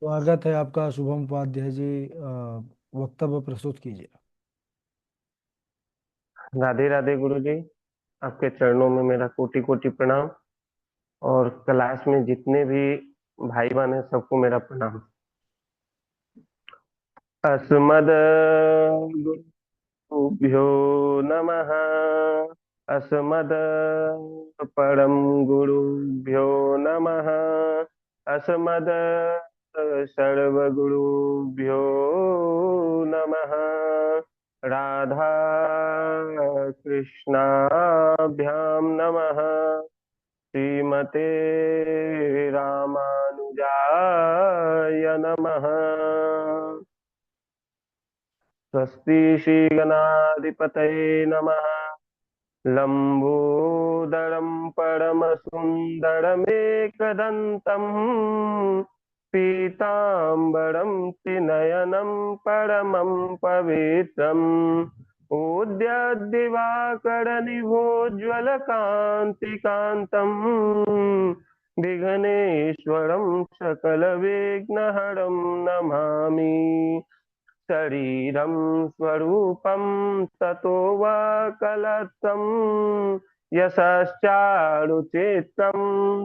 स्वागत है आपका। शुभम उपाध्याय जी, वक्तव्य प्रस्तुत कीजिए। राधे राधे गुरु जी। आपके चरणों में मेरा कोटि कोटि प्रणाम। और क्लास में जितने भी भाई बहन हैं सबको मेरा प्रणाम। अस्मद गुरुभ्यो नमः। अस्मद परम गुरुभ्यो नमः। अस्मद सर्वगुरुभ्यो नमः। राधा कृष्णाभ्यां नमः। श्रीमते रामानुजाय नमः। स्वस्ति श्री गणाधिपतये नमः। लंबोदरम परम सुंदरमेकदंतम पीतांबरम त्रिनयनम परमं पवित्रम उद्यद्दिवाकर निभोज्वलकान्तिकान्तं विघ्नेश्वरं सकलविघ्नहरं नमामि। शरीरं स्वरूपं ततो वा कलत्रं यशश्चारुचित्रं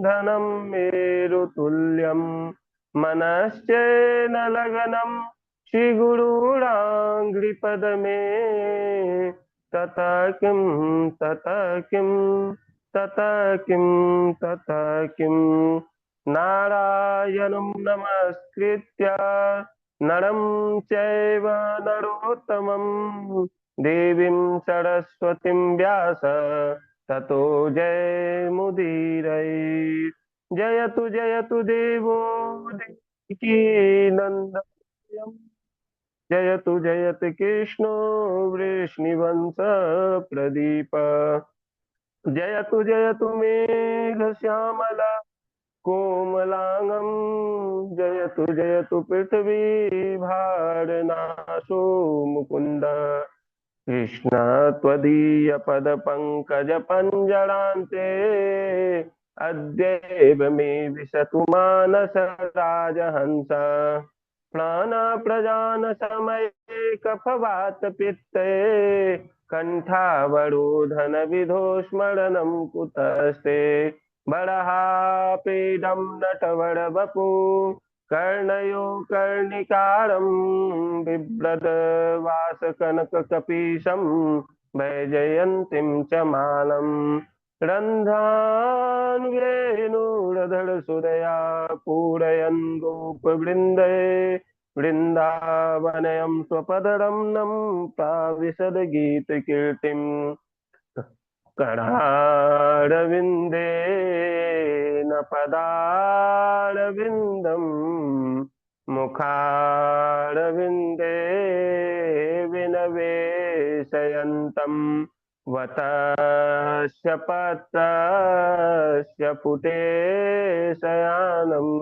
धनं मेरुतुल्यं मनश्चेन लगनं श्रीगुरूणाङ्घ्रिपदमे ततः किं ततः किं ततः किं ततः किं नारायणं नमस्कृत्य नरं चैव नरोत्तमं देवीं सरस्वतीं व्यास ततो जयमुदीरये। जयतु जयतु देवो देवकी नन्दनम्। जयतु जयतु कृष्णो वृष्णिवंश प्रदीप। जयतु जयतु मेघश्यामला कोमलांगं। जयतु जयतु पृथ्वी भारनाशो मुकुंद। कृष्ण त्वदीय पद पंकज पंजरांते अद्यैव मे विशतु मानस राजहंस। प्राण प्रजान समय कफवात पित्ते कंठावरोधन विधो स्मरणं कुतस्ते। बर्हापीडं नटवरवपु कर्णयो कर्णिकारं बिभ्रद्वासकनककपीशं वैजयन्तीं च मालम्। रन्ध्रान्वेणुरधरसुरया पूरयन् गोपवृन्दै वृन्दावनयं स्वपदरम्नं प्राविशद्गीतकीर्तिम्। करारविन्देन पदारविन्दम् मुखारविन्दे विनवेशयन्तम् वतस्य पत्रस्य पुटे शयानम्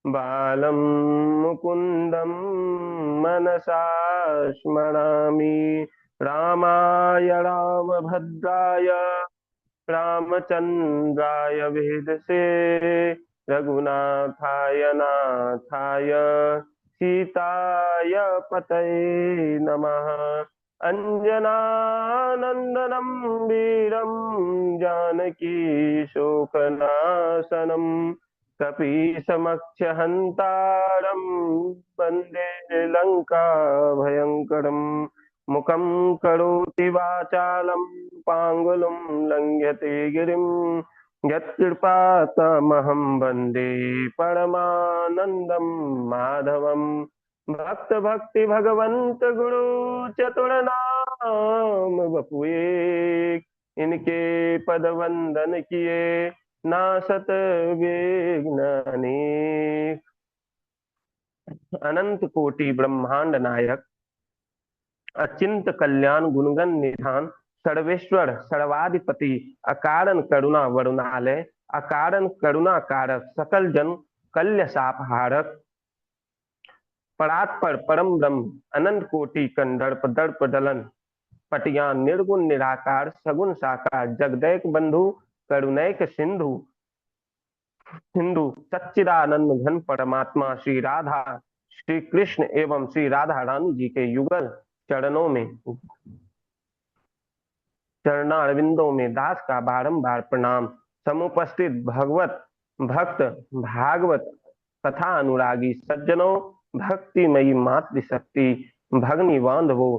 बालं मुकुन्दं मनसा स्मरामि। रामाय रामभद्राय रामचन्द्राय वेदसे रघुनाथाय नाथाय सीताय पतये नमः। अंजनानंदनं वीरं जानकी शोकनाशनं कपीसमक्षहन्तारं वन्दे लङ्का भयङ्करम्। मुखं करोति वाचालं पाङ्गुलं लङ्घयते गिरिं यत्कृपातमहं वन्दे परमानन्दं माधवम्। भक्त भक्ति भगवंत गुरु चतुरनाम बपुए इनके पद वंदन किए नासत विघ्न अनेक। अनंत कोटि ब्रह्मांड नायक अचिंत कल्याण गुणगण निधान सर्वेश्वर सर्वाधिपति अकारण करुणा वरुणालय अकारण करुणा कारक सकल जन कल्य साप हारक परात्पर परम ब्रह्म अनंत कोटि कंदर्प दर्प दलन पटियान निर्गुण निराकार सगुण साकार जगदैक बंधु करुणैक सिंधु हिंदू सच्चिदानंद घन परमात्मा श्री राधा, श्री कृष्ण एवं श्री राधा रानी जी के युगल चरणों में, चरणारविंदों में दास का बारंबार प्रणाम। समुपस्थित भगवत भक्त भागवत कथा अनुरागी सज्जनों, भक्तिमयी मातृशक्ति भगनी बांधवो,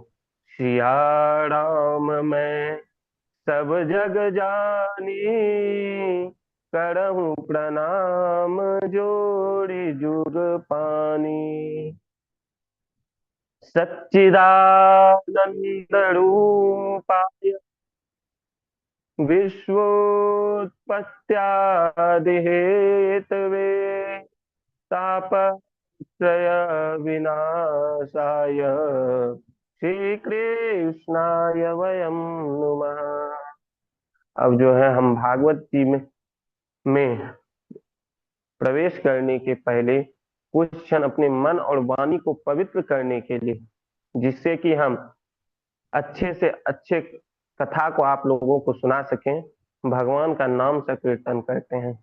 सिया राम मैं सब जग जानी, करहूं प्रणाम जोड़ी जुग पानी। सच्चिदानंद रूपाय विश्वोत्पत्त्यादिहेतवे, तापत्रय विनाशाय श्री कृष्णाय वयम नुमः। अब जो है हम भागवत जी में प्रवेश करने के पहले कुछ क्षण अपने मन और वाणी को पवित्र करने के लिए, जिससे कि हम अच्छे से अच्छे कथा को आप लोगों को सुना सकें, भगवान का नाम संकीर्तन करते हैं।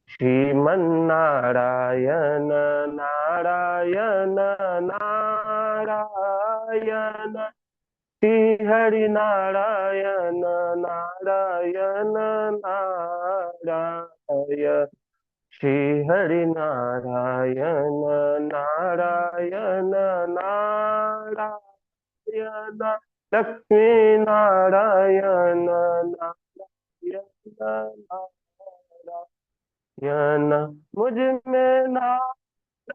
श्रीमन नारायण नारायण नारायण, श्री हरि नारायण नारायण नारायण, श्री हरि नारायण नारायण नारायण, लक्ष्मी नारायण नारायण नारायण, मुझ में नारायण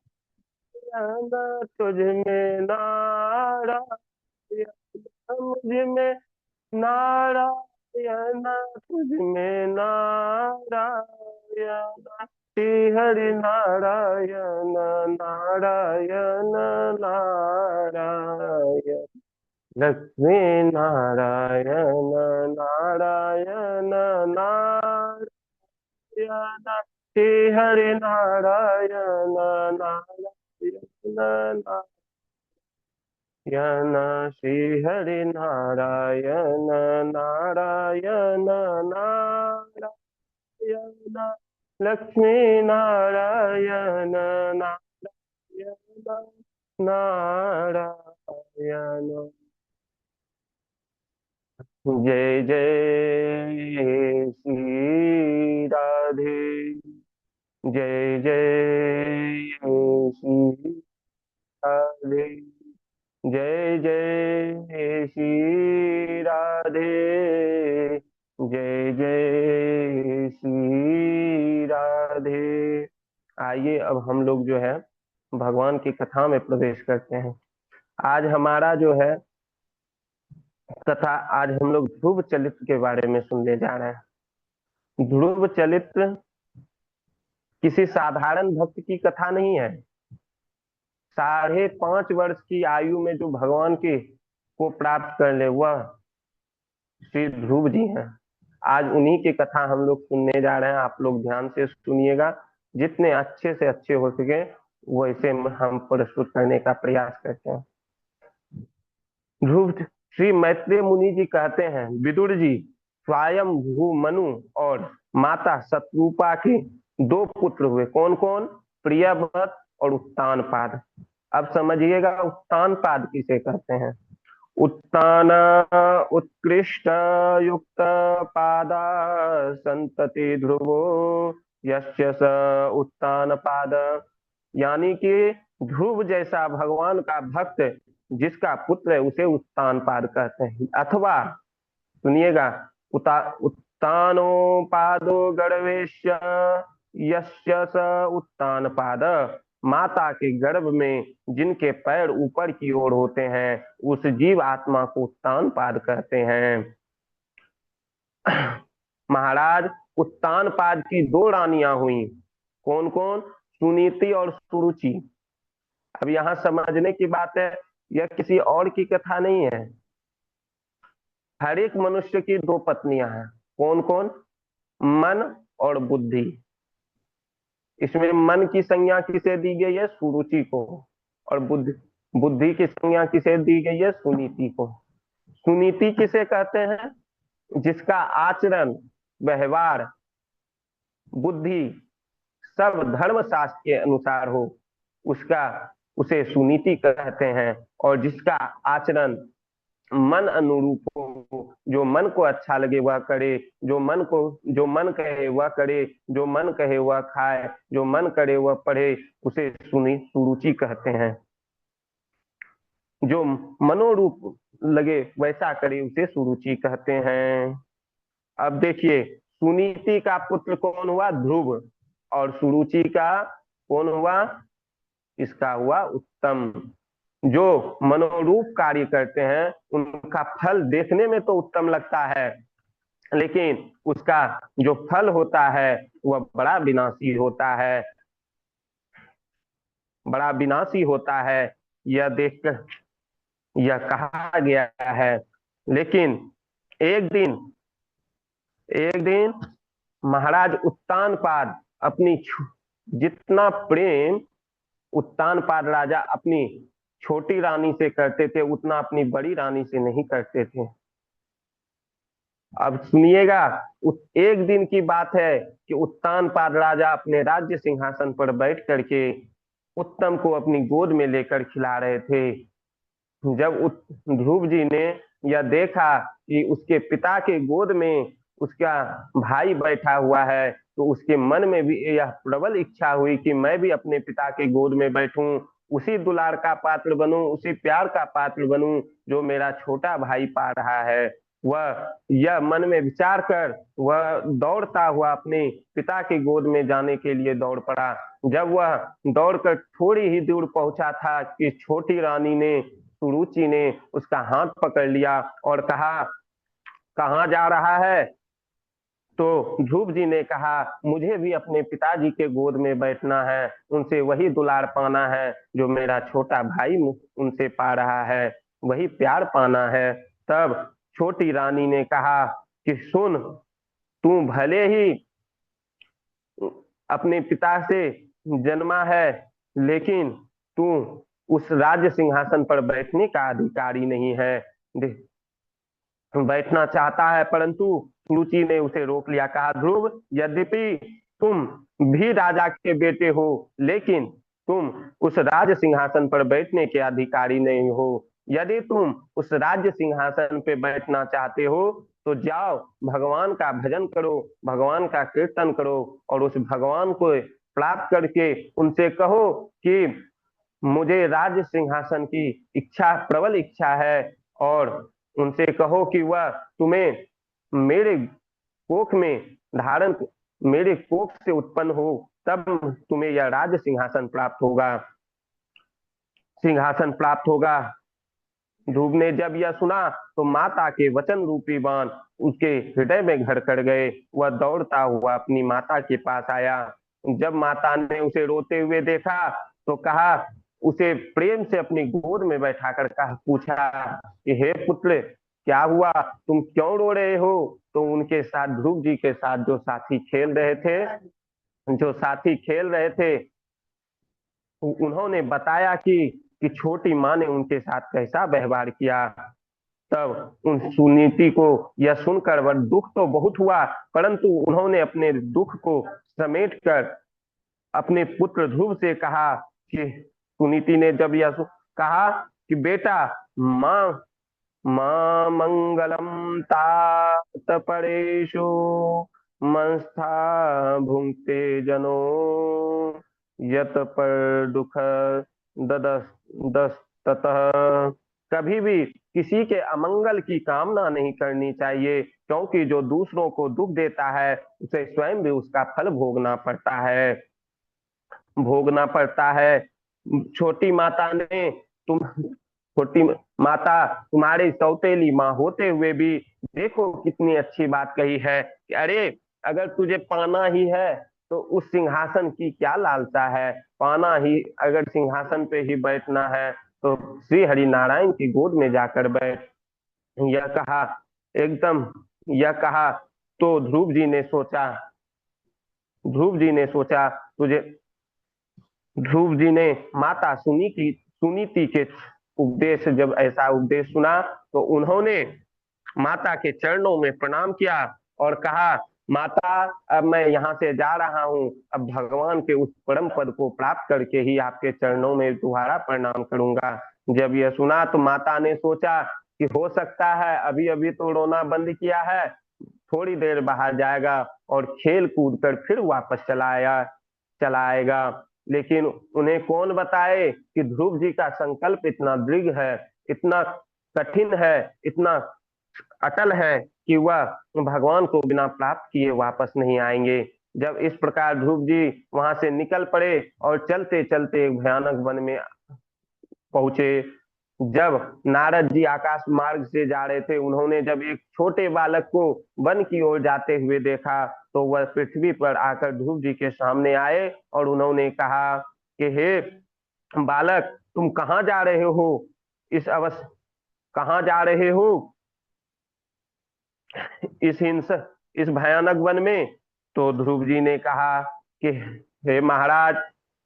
तुझ में नारायण, मुझ में नारायण तुझ में नारायण, श्री हरि नारायण नारायण नारायण, लक्ष्मी नारायण नारायण नारायण, श्री हरि नारायण नारायण नारायण, श्री हरि नारायण नारायण नारायण, लक्ष्मी नारायण नारायण नारायण। जय जय श्री राधे, जय जय श्री राधे, जय जय श्री राधे, जय जय श्री राधे। आइए अब हम लोग जो है भगवान की कथा में प्रवेश करते हैं। आज हमारा जो है कथा, आज हम लोग ध्रुव चरित्र के बारे में सुनने जा रहे हैं। ध्रुव चरित्र किसी साधारण भक्त की कथा नहीं है। 5.5 वर्ष की आयु में जो भगवान के को प्राप्त कर ले वह श्री ध्रुव जी हैं। आज उन्हीं की कथा हम लोग सुनने जा रहे हैं। आप लोग ध्यान से सुनिएगा, जितने अच्छे से अच्छे हो सके वैसे हम प्रस्तुत करने का प्रयास करते हैं। ध्रुव श्री मैत्रेय मुनि जी कहते हैं, विदुर जी स्वयं भू मनु और माता शत्रुपा के 2 पुत्र हुए। कौन कौन? प्रियव्रत और उत्तानपाद। अब समझिएगा उत्तानपाद किसे कहते हैं। उत्तान उत्कृष्ट युक्त पादा संतति ध्रुवो यस्य स उत्तानपाद, यानी कि ध्रुव जैसा भगवान का भक्त जिसका पुत्र है उसे उत्तानपाद कहते हैं। अथवा सुनिएगा, उत्तानोपादो गर्भेश्य यस्य स उत्तानपाद, माता के गर्भ में जिनके पैर ऊपर की ओर होते हैं उस जीव आत्मा को उत्तानपाद कहते हैं। महाराज, उत्तानपाद की 2 रानियां हुई। कौन कौन? सुनीति और सुरुचि। अब यहां समझने की बात है, यह किसी और की कथा नहीं है। हर एक मनुष्य की 2 पत्नियां हैं। कौन कौन? मन और बुद्धि। इसमें मन की संज्ञा किसे दी गई है? सुरुचि को। और बुद्धि बुद्धि की संज्ञा किसे दी गई है? सुनीति को। सुनीति किसे कहते हैं? जिसका आचरण व्यवहार बुद्धि सब धर्मशास्त्र के अनुसार हो, उसका उसे सुनीति कहते हैं। और जिसका आचरण मन अनुरूप हो, जो मन को अच्छा लगे वह करे, जो मन कहे वह करे, जो मन कहे वह खाए, जो मन करे वह पढ़े, उसे सुरुचि कहते हैं। जो मनोरूप लगे वैसा करे उसे सुरुचि कहते हैं। अब देखिए, सुनीति का पुत्र कौन हुआ? ध्रुव। और सुरुचि का कौन हुआ? इसका हुआ उत्तम। जो मनोरूप कार्य करते हैं उनका फल देखने में तो उत्तम लगता है, लेकिन उसका जो फल होता है वह बड़ा विनाशी होता है, बड़ा विनाशी होता है। यह देखकर यह कहा गया है। लेकिन एक दिन एक दिन महाराज उत्तानपाद अपनी जितना प्रेम उत्तानपाद राजा अपनी छोटी रानी से करते थे उतना अपनी बड़ी रानी से नहीं करते थे। अब सुनिएगा, एक दिन की बात है कि उत्तानपाद राजा अपने राज्य सिंहासन पर बैठ करके उत्तम को अपनी गोद में लेकर खिला रहे थे। जब ध्रुव जी ने यह देखा कि उसके पिता के गोद में उसका भाई बैठा हुआ है, तो उसके मन में भी यह प्रबल इच्छा हुई कि मैं भी अपने पिता के गोद में बैठूं, उसी दुलार का पात्र बनूं, उसी प्यार का पात्र बनूं जो मेरा छोटा भाई पा रहा है। वह यह मन में विचार कर वह दौड़ता हुआ अपने पिता के गोद में जाने के लिए दौड़ पड़ा। जब वह दौड़कर थोड़ी ही दूर पहुंचा था कि छोटी रानी ने, सुरुचि ने उसका हाथ पकड़ लिया और कहा, कहाँ जा रहा है? तो ध्रुव जी ने कहा, मुझे भी अपने पिताजी के गोद में बैठना है, उनसे वही दुलार पाना है जो मेरा छोटा भाई उनसे पा रहा है, वही प्यार पाना है। तब छोटी रानी ने कहा कि सुन, तू भले ही अपने पिता से जन्मा है, लेकिन तू उस राज्य सिंहासन पर बैठने का अधिकारी नहीं है। बैठना चाहता है, परंतु सुरुचि ने उसे रोक लिया। कहा, ध्रुव, यद्यपि तुम भी राजा के बेटे हो, लेकिन तुम उस राज्य सिंहासन पर बैठने के अधिकारी नहीं हो। यदि तुम उस राज्य सिंहासन पे बैठना चाहते हो तो जाओ, भगवान का भजन करो, भगवान का कीर्तन करो, और उस भगवान को प्राप्त करके उनसे कहो कि मुझे राज्य सिंहासन की इच्छा, प्रबल इच्छा है, और उनसे कहो कि वह तुम्हें मेरे कोख में धारण, मेरे कोख से उत्पन्न हो, तब तुम्हें यह राज्य सिंहासन प्राप्त होगा, सिंहासन प्राप्त होगा। ध्रुव ने जब यह सुना तो माता के वचन रूपी बाण उसके हृदय में घर कर गए। वह दौड़ता हुआ अपनी माता के पास आया। जब माता ने उसे रोते हुए देखा तो कहा, उसे प्रेम से अपनी गोद में बैठाकर कहा, पूछा कि हे पुत्र, क्या हुआ, तुम क्यों रो रहे हो? तो उनके साथ, ध्रुव जी के साथ जो साथी खेल रहे थे उन्होंने बताया कि छोटी माँ ने उनके साथ कैसा व्यवहार किया। तब उन सुनीति को यह सुनकर वह दुख तो बहुत हुआ, परंतु उन्होंने अपने दुख को समेट कर अपने पुत्र ध्रुव से कहा कि, सुनीति ने जब यह कहा कि बेटा, माँ माँ मंगलम तात परेशु मंस्था भुंक्ते जनो यत पर दुख ददस दस ततः। कभी भी किसी के अमंगल की कामना नहीं करनी चाहिए, क्योंकि जो दूसरों को दुख देता है उसे स्वयं भी उसका फल भोगना पड़ता है। छोटी माता ने तुम छोटी माता तुम्हारी सौतेली माँ होते हुए भी देखो कितनी अच्छी बात कही है कि अरे, अगर तुझे पाना ही है तो उस सिंहासन की क्या लालसा है, पाना ही, अगर सिंहासन पे ही बैठना है तो श्री हरि नारायण की गोद में जाकर बैठ। यह कहा, एकदम यह कहा तो ध्रुव जी ने सोचा तुझे ध्रुव जी ने माता सुनीति के उपदेश, जब ऐसा उपदेश सुना तो उन्होंने माता के चरणों में प्रणाम किया और कहा माता, अब मैं यहाँ से जा रहा हूँ, अब भगवान के उस परम पद को प्राप्त करके ही आपके चरणों में दोबारा प्रणाम करूंगा। जब यह सुना तो माता ने सोचा कि हो सकता है अभी अभी तो रोना बंद किया है, थोड़ी देर बाहर जाएगा और खेल कूद कर फिर वापस चला आएगा। लेकिन उन्हें कौन बताए कि ध्रुव जी का संकल्प इतना दृढ़ है, इतना कठिन है, इतना अटल है कि वह भगवान को बिना प्राप्त किए वापस नहीं आएंगे। जब इस प्रकार ध्रुव जी वहां से निकल पड़े और चलते चलते एक भयानक वन में पहुंचे। जब नारद जी आकाश मार्ग से जा रहे थे, उन्होंने जब एक छोटे बालक को वन की ओर जाते हुए देखा तो वह पृथ्वी पर आकर ध्रुव जी के सामने आए और उन्होंने कहा कि हे बालक, तुम कहाँ जा रहे हो? इस अवश्य कहाँ जा रहे हो इस भयानक वन में? तो ध्रुव जी ने कहा कि हे महाराज,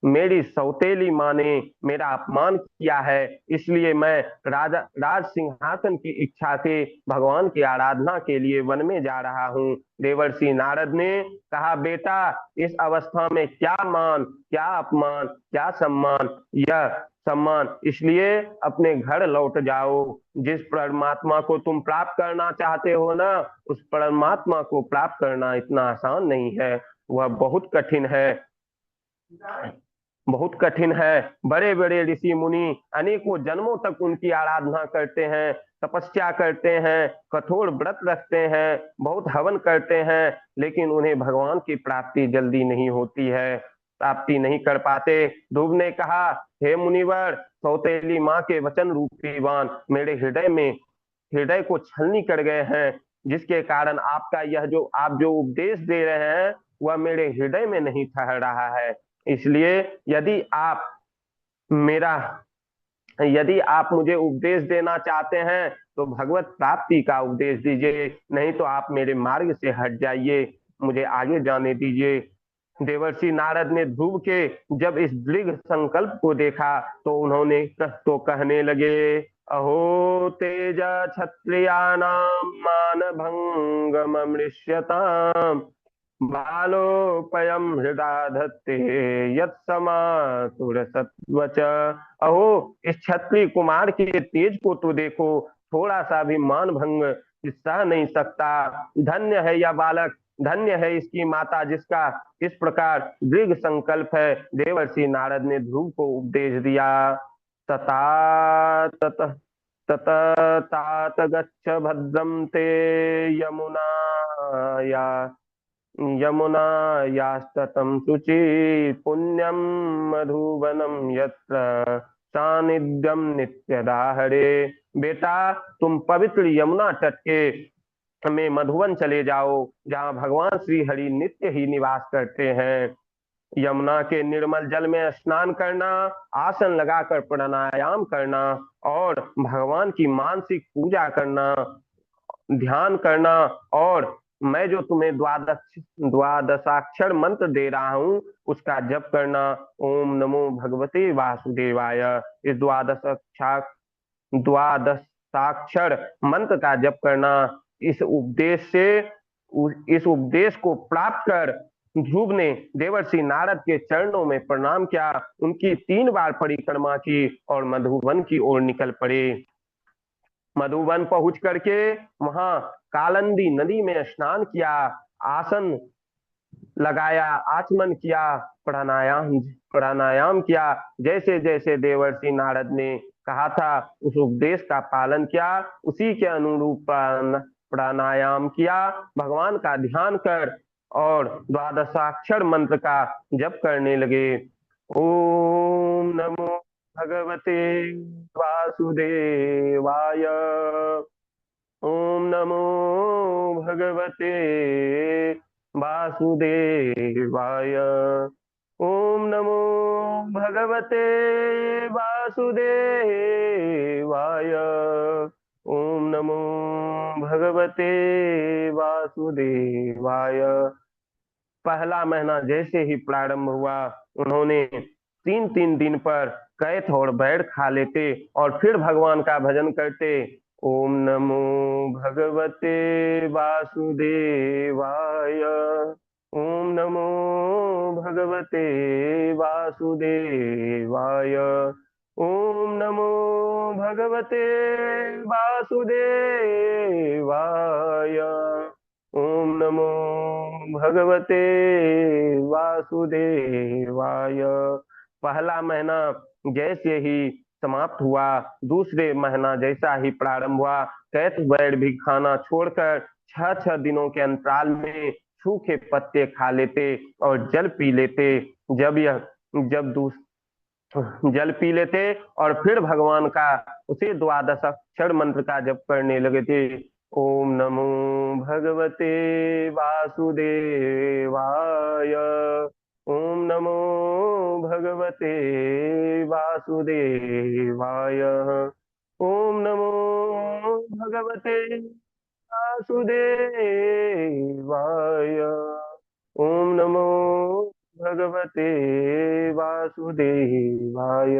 मेरी सौतेली माँ ने मेरा अपमान किया है, इसलिए मैं राज सिंहासन की इच्छा से भगवान की आराधना के लिए वन में जा रहा हूँ। देवर्षि नारद ने कहा, बेटा, इस अवस्था में क्या मान, क्या अपमान, क्या सम्मान? यह सम्मान इसलिए अपने घर लौट जाओ। जिस परमात्मा को तुम प्राप्त करना चाहते हो ना, उस परमात्मा को प्राप्त करना इतना आसान नहीं है, वह बहुत कठिन है, बहुत कठिन है। बड़े बड़े ऋषि मुनि अनेकों जन्मों तक उनकी आराधना करते हैं, तपस्या करते हैं, कठोर व्रत रखते हैं, बहुत हवन करते हैं, लेकिन उन्हें भगवान की प्राप्ति जल्दी नहीं होती है, प्राप्ति नहीं कर पाते। ध्रुव ने कहा, हे मुनिवर, सौतेली माँ के वचन रूपी बाण मेरे हृदय को छलनी कर गए हैं, जिसके कारण आपका यह जो आप जो उपदेश दे रहे हैं वह मेरे हृदय में नहीं ठहर रहा है। इसलिए मेरा यदि आप मुझे उपदेश देना चाहते हैं तो भगवत प्राप्ति का उपदेश दीजिए, नहीं तो आप मेरे मार्ग से हट जाइए, मुझे आगे जाने दीजिए। देवर्षि नारद ने ध्रुव के जब इस दृढ़ संकल्प को देखा तो उन्होंने तो कहने लगे, अहो तेज क्षत्रियाणाम मान भंगमृष्यताम, बालोपयम हृदा धत्ते यत्समातुर सत्वच। अहो, इस क्षत्रिय कुमार के तेज को तो देखो, थोड़ा सा भी मान भंग सह नहीं सकता। धन्य है यह बालक, धन्य है इसकी माता, जिसका इस प्रकार दृढ़ संकल्प है। देवर्षि नारद ने ध्रुव को उपदेश दिया। तथा तत तत तात गच्छ भद्रम ते यमुना या यमुनायास्ततं शुचि पुण्यम मधुवनम यत्र सानिध्यम नित्यदा हरे। बेटा, तुम पवित्र यमुना तट के में मधुवन चले जाओ, जहाँ भगवान श्री हरि नित्य ही निवास करते हैं। यमुना के निर्मल जल में स्नान करना, आसन लगाकर प्राणायाम करना और भगवान की मानसिक पूजा करना, ध्यान करना, और मैं जो तुम्हें द्वादशाक्षर मंत्र दे रहा हूँ उसका जप करना। ओम नमो भगवते वासुदेवाय। इस द्वादशाक्षर मंत्र का जप करना। इस उपदेश से इस उपदेश को प्राप्त कर ध्रुव ने देवर्षि नारद के चरणों में प्रणाम किया, उनकी 3 बार परिक्रमा की और मधुवन की ओर निकल पड़े। मधुबन पहुंच करके वहां कालंदी नदी में स्नान किया, आसन लगाया, आचमन किया, प्राणायाम प्राणायाम किया। जैसे जैसे देवर्षि नारद ने कहा था उस उपदेश का पालन किया, उसी के अनुरूप प्राणायाम किया, भगवान का ध्यान कर और द्वादशाक्षर मंत्र का जप करने लगे। ओम नमो भगवते वासुदेवाय। ओम नमो भगवते वासुदेवाय। ओम नमो भगवते वासुदेवाय। ओम नमो भगवते वासुदेवाय। पहला महीना जैसे ही प्रारंभ हुआ, उन्होंने 3 3 दिन पर कैथ और बैर खा लेते और फिर भगवान का भजन करते। ओम नमो भगवते वासुदेवाय। ओम नमो भगवते वासुदेवाय। ओम नमो भगवते वासुदेवाय। ओम नमो भगवते वासुदेवाय। पहला महीना जैसे ही समाप्त हुआ, दूसरे महीना जैसा ही प्रारंभ हुआ, कैथ बैड भी खाना छोड़कर 6 6 दिनों के अंतराल में सूखे पत्ते खा लेते और जल पी लेते। जब यह जब दूस जल पी लेते और फिर भगवान का उसी द्वादश अक्षर मंत्र का जप करने लगे थे। ओम नमो भगवते वासुदेवाय। ओम नमो भगवते वासुदेवाय। ओम नमो भगवते वासुदेवाय। ओम नमो भगवते वासुदेवाय।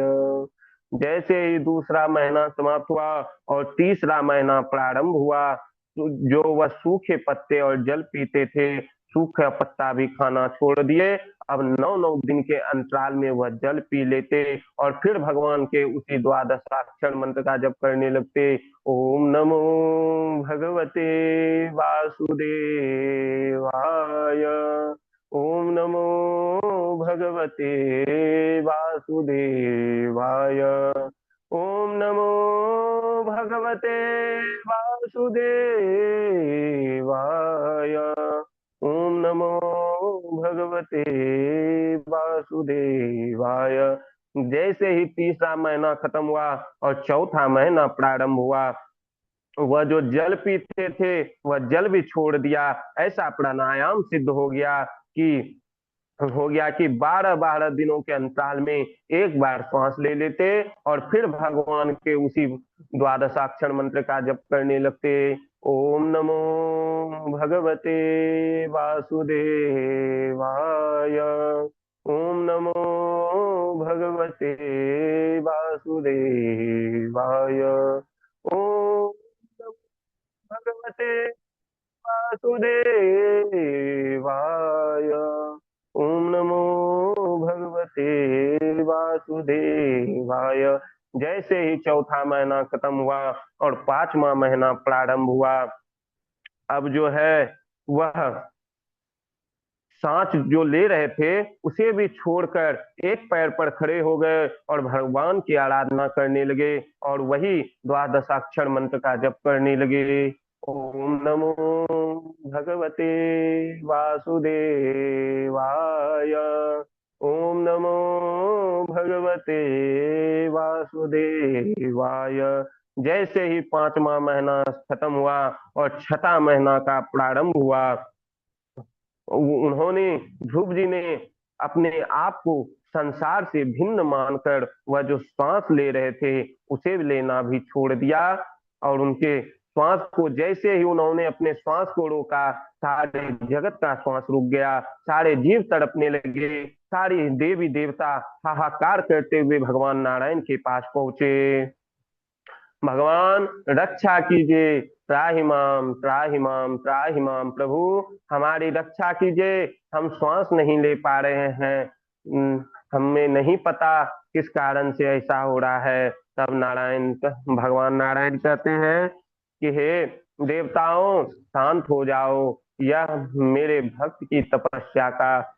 जैसे ही दूसरा महीना समाप्त हुआ और तीसरा महीना प्रारंभ हुआ, तो जो वह सूखे पत्ते और जल पीते थे, सूखा पत्ता भी खाना छोड़ दिए। अब 9 9 दिन के अंतराल में वह जल पी लेते और फिर भगवान के उसी द्वादशाक्षर मंत्र का जप करने लगते। ओम नमो भगवते वासुदेवाय। ओम नमो भगवते वासुदेवाय। ओम नमो भगवते वासुदेवाय। ओम नमो भगवते वासुदेवाय। जैसे ही तीसरा महीना खत्म हुआ और चौथा महीना प्रारंभ हुआ, वह जो जल पीते थे वह जल भी छोड़ दिया। ऐसा प्राणायाम सिद्ध हो गया कि 12 12 दिनों के अंतराल में एक बार श्वास ले लेते और फिर भगवान के उसी द्वादशाक्षर मंत्र का जप करने लगते। ओम नमो भगवते वासुदेवाय। ओम नमो भगवते वासुदेवाय। ओम भगवते वासुदेवाय। ओम नमो भगवते वासुदेवाय। जैसे ही चौथा महीना खत्म हुआ और पांचवा महीना प्रारंभ हुआ, अब जो है वह सांस जो ले रहे थे उसे भी छोड़कर एक पैर पर खड़े हो गए और भगवान की आराधना करने लगे और वही द्वादशाक्षर मंत्र का जप करने लगे। ओम नमो भगवते वासुदेवाय। ओम नमो भगवते वासुदेवाय। जैसे ही पांचवा महीना खत्म हुआ और छठा महीना का प्रारंभ हुआ, उन्होंने ध्रुव जी ने अपने आप को संसार से भिन्न मानकर वह जो श्वास ले रहे थे उसे लेना भी छोड़ दिया। और उनके श्वास को जैसे ही उन्होंने अपने श्वास को रोका, सारे जगत का श्वास रुक गया, सारे जीव तड़पने लगे, सारी देवी देवता हाहाकार करते हुए भगवान नारायण के पास पहुंचे। भगवान रक्षा कीजिए, त्राहिमाम त्राहिमाम त्राहिमाम। प्रभु हमारी रक्षा कीजिए, हम श्वास नहीं ले पा रहे हैं, हमें नहीं पता किस कारण से ऐसा हो रहा है। तब भगवान नारायण कहते हैं कि हे देवताओं, शांत हो जाओ, यह मेरे भक्त की तपस्या का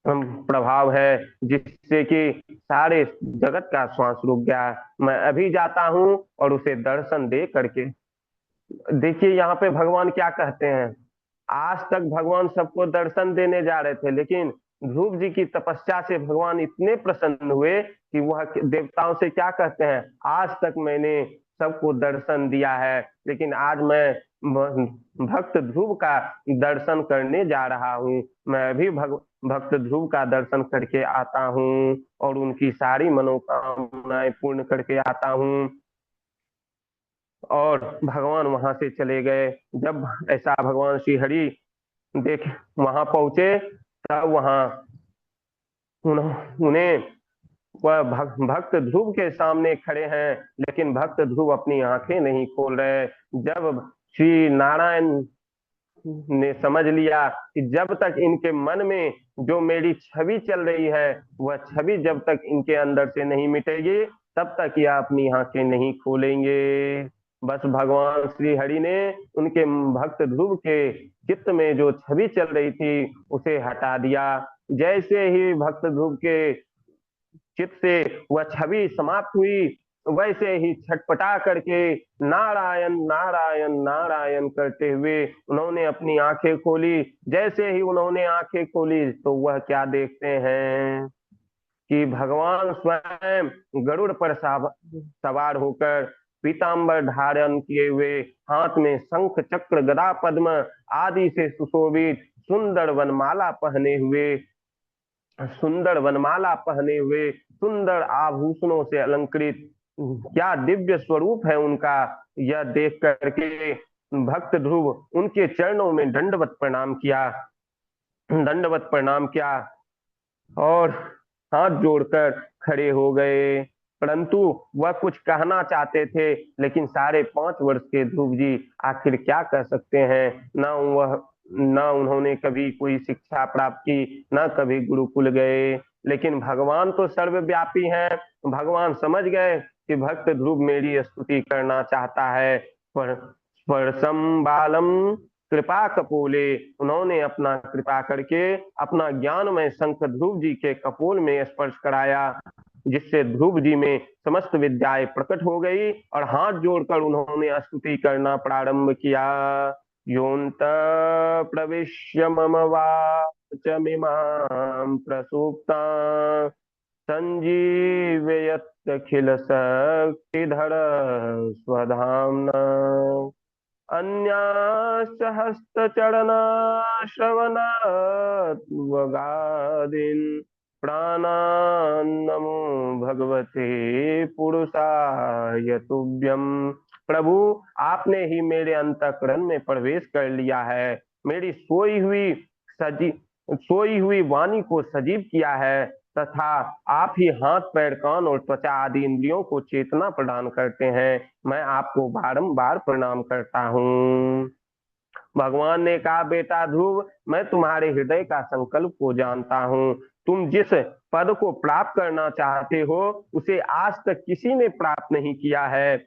प्रभाव है जिससे कि सारे जगत का श्वास रुक गया। मैं अभी जाता हूं और उसे दर्शन दे करके। देखिए यहाँ पे भगवान क्या कहते हैं। आज तक भगवान सबको दर्शन देने जा रहे थे, लेकिन ध्रुव जी की तपस्या से भगवान इतने प्रसन्न हुए कि वह देवताओं से क्या कहते हैं, आज तक मैंने सबको दर्शन दिया है, लेकिन आज मैं भक्त ध्रुव का दर्शन करने जा रहा हूँ। मैं भी भक्त ध्रुव का दर्शन करके आता हूँ और उनकी सारी मनोकामनाएं पूर्ण करके आता हूँ। और भगवान वहां से चले गए। जब ऐसा भगवान श्री हरि देख वहां पहुंचे, तब वहां उन्हें वह भक्त ध्रुव के सामने खड़े हैं, लेकिन भक्त ध्रुव अपनी आंखें नहीं खोल रहे। जब श्री नारायण ने समझ लिया कि जब तक इनके मन में जो मेरी छवि चल रही है, वह छवि जब तक इनके अंदर से नहीं मिटेगी, तब तक यह अपनी आंखें नहीं खोलेंगे। बस भगवान श्री हरि ने उनके भक्त ध्रुव के चित्त में जो छवि चल रही थी उसे हटा दिया। जैसे ही भक्त ध्रुव के चित्त से वह छवि समाप्त हुई, वैसे ही छटपटा करके नारायण नारायण नारायण करते हुए उन्होंने अपनी आंखें खोली। जैसे ही उन्होंने आंखें खोली तो वह क्या देखते हैं कि भगवान स्वयं गरुड़ पर सवार होकर, पीतांबर धारण किए हुए, हाथ में शंख चक्र गदा पद्म आदि से सुशोभित सुंदर वनमाला पहने हुए, सुंदर आभूषणों से अलंकृत, क्या दिव्य स्वरूप है उनका। यह देख करके भक्त ध्रुव उनके चरणों में दंडवत प्रणाम किया और हाथ जोड़कर खड़े हो गए। परंतु वह कुछ कहना चाहते थे, लेकिन 5.5 वर्ष के ध्रुव जी आखिर क्या कह सकते हैं। न उन्होंने कभी कोई शिक्षा प्राप्त की, न कभी गुरुकुल गए। लेकिन भगवान तो सर्वव्यापी हैं। भगवान समझ गए कि भक्त ध्रुव मेरी स्तुति करना चाहता है। पर स्पर्शम बालम कृपा कपोले, उन्होंने अपना कृपा करके अपना ज्ञानमय शंख ध्रुव जी के कपोल में स्पर्श कराया, जिससे ध्रुव जी में समस्त विद्याएं प्रकट हो गई और हाथ जोड़कर उन्होंने स्तुति करना प्रारंभ किया। योऽन्त प्रविश्य मम वाचमिमां प्रसुप्ता संजीवयत्यखिल शक्तिधर स्वधाम्ना। अन्यासहस्रचरणश्रवणात्वगादीन् प्राणान्नमो भगवते पुरुषाय तुभ्यम्। प्रभु, आपने ही मेरे अंतःकरण में प्रवेश कर लिया है, मेरी सजी सोई हुई वाणी को सजीव किया है, तथा आप ही हाथ पैर कान और त्वचा आदि इंद्रियों को चेतना प्रदान करते हैं। मैं आपको बारंबार प्रणाम करता हूँ। भगवान ने कहा, बेटा ध्रुव, मैं तुम्हारे हृदय का संकल्प को जानता हूँ। तुम जिस पद को प्राप्त करना चाहते हो उसे आज तक किसी ने प्राप्त नहीं किया है।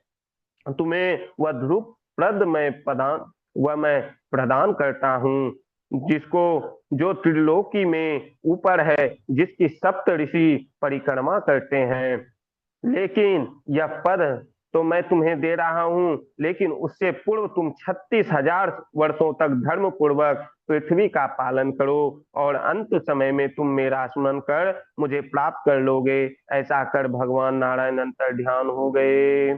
तुम्हें वह ध्रुव मैं प्रदान करता हूँ, जिसको जो त्रिलोकी में ऊपर है, जिसकी सप्त ऋषि परिक्रमा करते हैं। लेकिन यह पद तो मैं तुम्हें दे रहा हूं, लेकिन उससे पूर्व तुम 36,000 वर्षों तक धर्म पूर्वक पृथ्वी का पालन करो और अंत समय में तुम मेरा स्मरण कर मुझे प्राप्त कर लोगे। ऐसा कर भगवान नारायण अंतर ध्यान हो गए।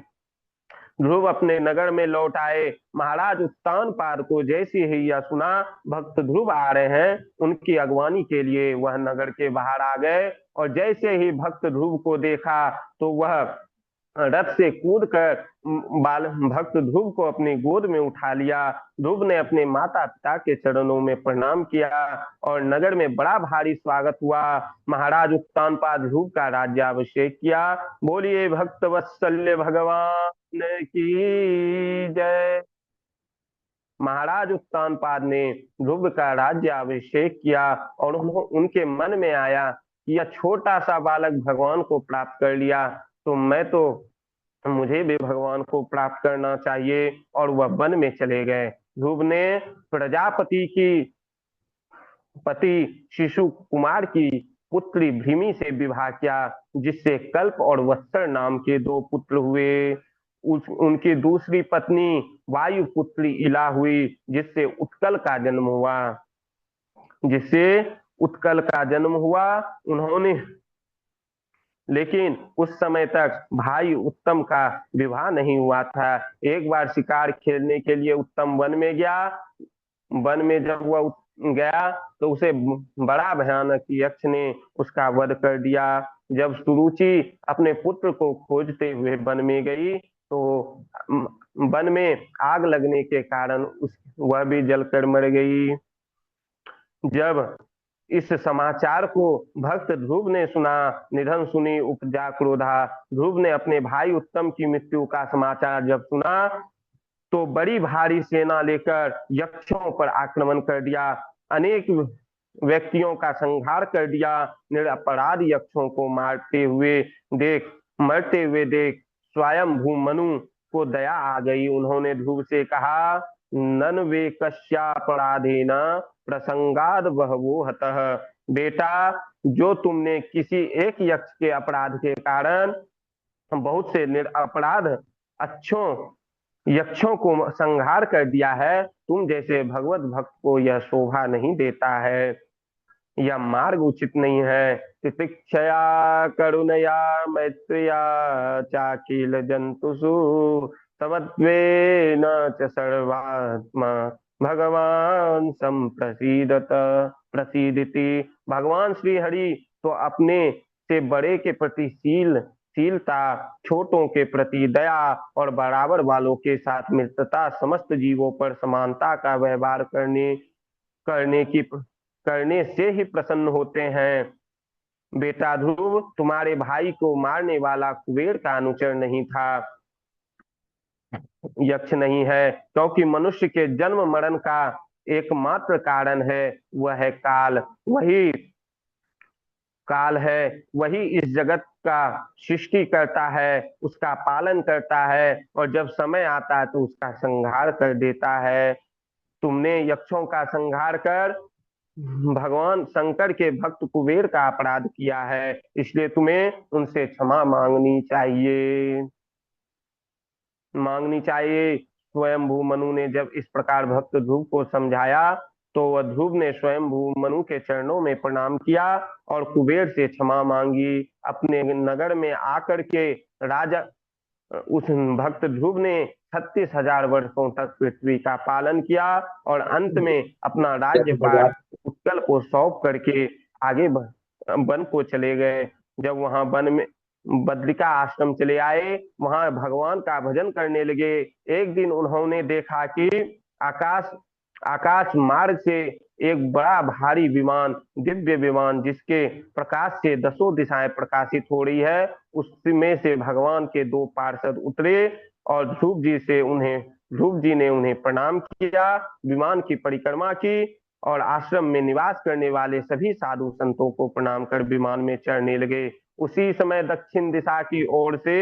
ध्रुव अपने नगर में लौट आए। महाराज उत्तानपाद को जैसे ही यह सुना भक्त ध्रुव आ रहे हैं, उनकी अगवानी के लिए वह नगर के बाहर आ गए और जैसे ही भक्त ध्रुव को देखा तो वह रथ से कूद कर बाल भक्त ध्रुव को अपनी गोद में उठा लिया। ध्रुव ने अपने माता पिता के चरणों में प्रणाम किया और नगर में बड़ा भारी स्वागत हुआ। महाराज उत्तानपाद ध्रुव का राज्याभिषेक किया। बोलिए भक्त वत्सल्य भगवान की जय। महाराज उत्तानपाद ने ध्रुव का राज्याभिषेक किया और उनके मन में आया कि यह छोटा सा बालक भगवान को प्राप्त कर लिया, तो मुझे भी भगवान को प्राप्त करना चाहिए। और वह वन में चले गए। ध्रुव ने प्रजापति की पति शिशु कुमार की पुत्री भृमि से विवाह किया, जिससे कल्प और वत्सर नाम के 2 पुत्र हुए। उनकी दूसरी पत्नी वायुपुत्री इला हुई, जिससे उत्कल का जन्म हुआ। उन्होंने लेकिन उस समय तक भाई उत्तम का विवाह नहीं हुआ था। एक बार शिकार खेलने के लिए उत्तम वन में गया। वन में जब वह गया तो उसे बड़ा भयानक यक्ष ने उसका वध कर दिया। जब सुरुचि अपने पुत्र को खोजते हुए वन में गई तो वन में आग लगने के कारण वह भी जलकर मर गई। जब इस समाचार को भक्त ध्रुव ने सुना। निधन सुनी उपजा क्रोधा। ध्रुव ने अपने भाई उत्तम की मृत्यु का समाचार जब सुना तो बड़ी भारी सेना लेकर यक्षों पर आक्रमण कर दिया। अनेक व्यक्तियों का संहार कर दिया। निरपराध यक्षों को मरते हुए देख स्वयं भूमनु को दया आ गई। उन्होंने ध्रुव से कहा, नन वे कस्यापराधेन प्रसंगाद बहवो हतः। बेटा, जो तुमने किसी एक यक्ष के अपराध के कारण बहुत से निरपराध अच्छों यक्षों को संहार कर दिया है, तुम जैसे भगवत भक्त को यह शोभा नहीं देता है, यह मार्ग उचित नहीं है। तितिक्षया करुणया मैत्रिया चाकिल जंतुषु समत्वेन च सर्वात्मा भगवान संप्रसीदत प्रसीदति। भगवान श्री हरि तो अपने से बड़े के प्रति शीलता, छोटों के प्रति दया और बराबर वालों के साथ मित्रता, समस्त जीवों पर समानता का व्यवहार करने की करने से ही प्रसन्न होते हैं। बेटा ध्रुव, तुम्हारे भाई को मारने वाला कुबेर का अनुचर नहीं था, यक्ष नहीं है, क्योंकि मनुष्य के जन्म मरण का एकमात्र कारण है वह है काल। वही काल है, वही इस जगत का सृष्टि करता है, उसका पालन करता है और जब समय आता है तो उसका संहार कर देता है। तुमने यक्षों का संहार कर भगवान शंकर के भक्त कुबेर का अपराध किया है, इसलिए तुम्हें उनसे क्षमा मांगनी चाहिए। स्वयं मनु ने जब इस प्रकार भक्त ध्रुव को समझाया तो वह ध्रुव ने स्वयं मनु के चरणों में प्रणाम किया और कुबेर से क्षमा मांगी। अपने नगर में आकर के राजा उस भक्त ध्रुव ने 36,000 वर्षों तक पृथ्वी का पालन किया और अंत में अपना राज्यपाट उत्कल को सौंप करके आगे वन को चले गए। जब वहां वन में बद्रिका आश्रम चले आए, वहां भगवान का भजन करने लगे। एक दिन उन्होंने देखा कि आकाश आकाश मार्ग से एक बड़ा भारी विमान, दिव्य विमान जिसके प्रकाश से दसों दिशाएं प्रकाशित हो रही है, उसमें से भगवान के दो पार्षद उतरे और ध्रुव जी ने उन्हें प्रणाम किया, विमान की परिक्रमा की और आश्रम में निवास करने वाले सभी साधु संतों को प्रणाम कर विमान में चढ़ने लगे। उसी समय दक्षिण दिशा की ओर से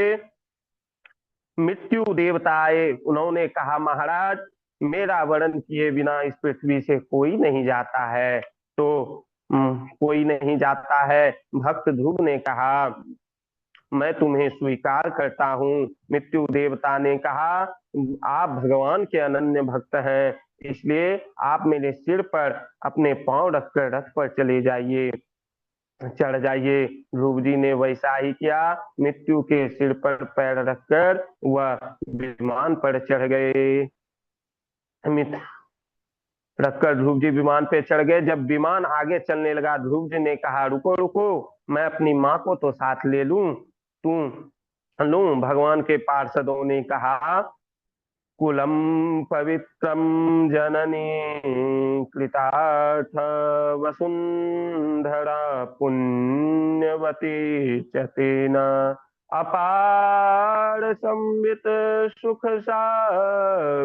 मृत्यु देवता आए। उन्होंने कहा, महाराज, मेरा वर्ण किए बिना इस पृथ्वी से कोई नहीं जाता है। तो कोई नहीं जाता है। भक्त ध्रुव ने कहा, मैं तुम्हें स्वीकार करता हूँ। मृत्यु देवता ने कहा, आप भगवान के अनन्य भक्त हैं, इसलिए आप मेरे सिर पर अपने पांव रखकर रथ पर चढ़ जाइए। ध्रुव जी ने वैसा ही किया। मृत्यु के सिर पर पैर रखकर वह विमान पर चढ़ गए। रखकर ध्रुव जी विमान पे चढ़ गए। जब विमान आगे चलने लगा, ध्रुव जी ने कहा, रुको रुको, मैं अपनी माँ को तो साथ ले लूं। भगवान के पार्षदों ने कहा, कुलम पवित्रम जननी कृतार्थ वसुंधरा पुण्यवती चतेन अपार संवित सुख सागरेस्मिन्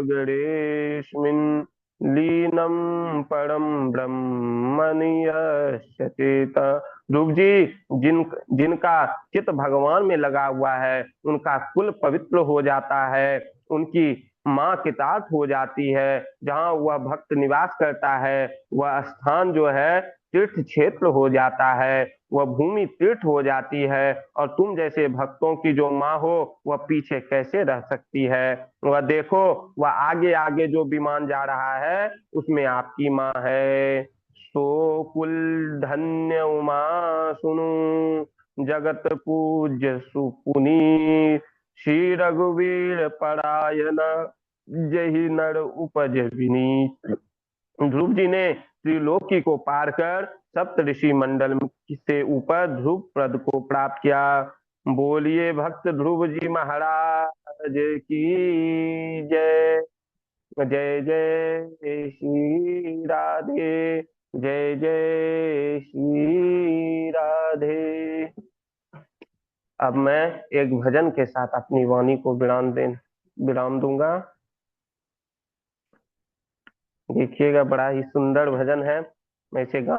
लीनम परम ब्रह्मनियश्चेत। ध्रुव जी, जिनका चित्त भगवान में लगा हुआ है, उनका कुल पवित्र हो जाता है, उनकी माँ कृतार्थ हो जाती है। जहाँ वह भक्त निवास करता है, वह स्थान जो है तीर्थ क्षेत्र हो जाता है, वह भूमि तीर्थ हो जाती है। और तुम जैसे भक्तों की जो माँ हो, वह पीछे कैसे रह सकती है। वह देखो, वह आगे आगे जो विमान जा रहा है उसमें आपकी माँ है। सो कुल धन्य उमा सुनु जगत पूज्य सुपुनी श्री रघुवीर परायण जही नर उपज विनीत। ध्रुव जी ने त्रिलोकी को पार कर सप्त ऋषि मंडल से ऊपर ध्रुव पद को प्राप्त किया। बोलिए भक्त ध्रुव जी महाराज की जय। जय जय श्री राधे जय जय श्री राधे। अब मैं एक भजन के साथ अपनी वाणी को विराम दूंगा। देखिएगा, बड़ा ही सुंदर भजन है। मैं इसे गा